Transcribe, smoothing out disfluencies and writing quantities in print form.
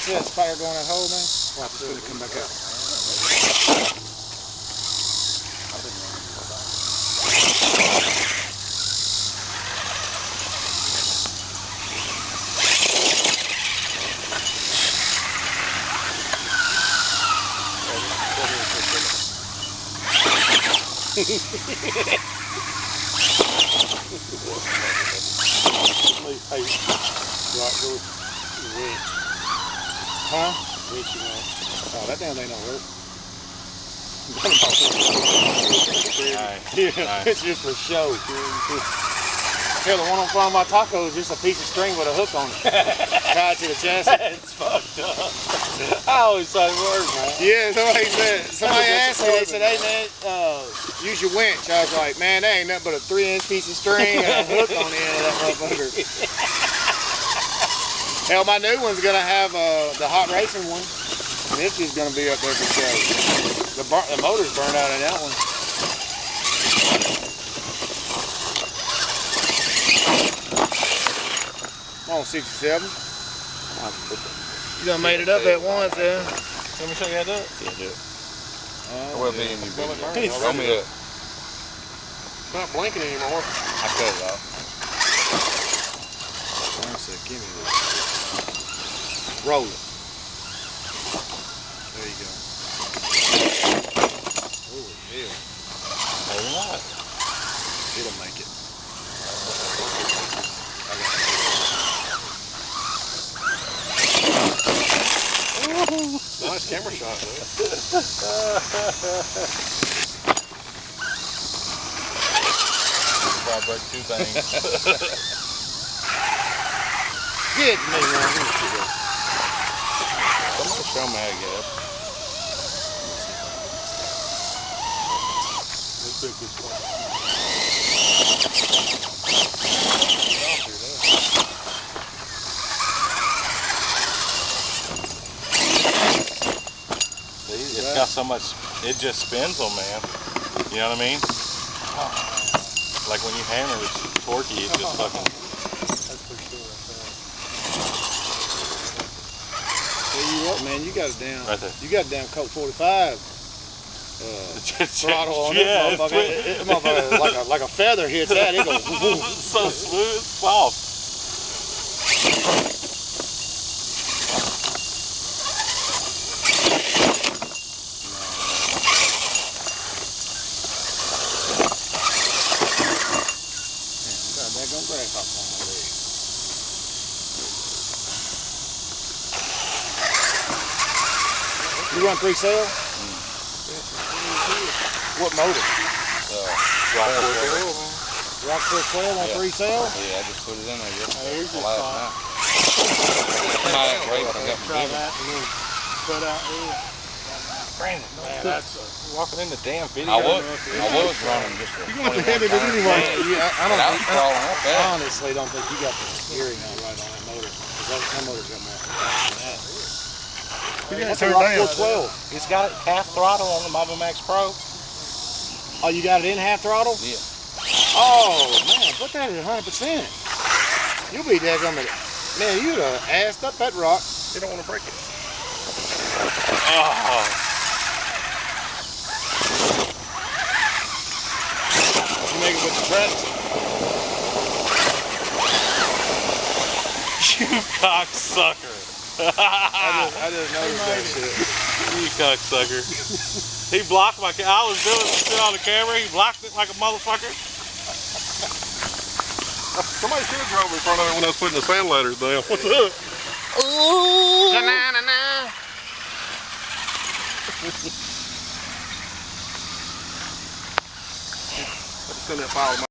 see that spider going that hole, man? Watch, it's gonna come back out. Huh? Oh, that damn thing don't work. Yeah, it's just for show. Hell, the one on front of my taco is just a piece of string with a hook on it. Tied to the chassis. It's fucked up. I always thought it worked, man. Yeah, somebody asked me, they said, hey man, use your winch. I was like, man, that ain't nothing but a 3-inch piece of string and a hook on the end of that motherfucker. Hell, my new one's gonna have the hot racing one. And this is gonna be up there for show. The motor's burned out in that one. I'm on 67. You done made it up at once, yeah? Let me show you how to do it. Yeah, do it. Well, me and you Throw me up. It's not blinking anymore. I cut it off. Give me this. Roll it. There you go. Holy hell. Maybe not. It'll make it. Nice camera shot, though. Probably break 2 things. Get me, man. Somebody show me how to get up. Let's pick this one. See, it's got so much, it just spins on, man. You know what I mean? Like when you hammer, it's torquey, it just fucking... Tell you what, man, you got it down. Right there. You got it down Colt 45. Throttle on it, motherfucker. Like a feather hits that, it goes. It's so smooth, it's soft. That gonna grasshopper on my leg. You run 3-cell? What motor? Rockford 12 on 3-cell? Yeah, I just put it in there yesterday. Here's your Last spot. night. Not that great, but I got Try my that and then cut out here. Brandon, man, that's walking in the damn video. I was running just You're going to have to hit it anyway. I I honestly don't think you got the steering out right on that motor. That motor's got more than that. That's a Rockford 12. It's got it half throttle on the Mobile Max Pro. Oh, you got it in half throttle? Yeah. Oh, man, put that at 100%. You'll be dead on it. Man, you'd have assed up that rock. You don't want to break it. Oh. You make it with the pretzel. You cocksucker. I just noticed that shit. You cocksucker. He blocked my camera. I was doing shit on the camera. He blocked it like a motherfucker. Somebody should have drove in front of it when I was putting the sand ladders down. What's up? Ooh. Send that file to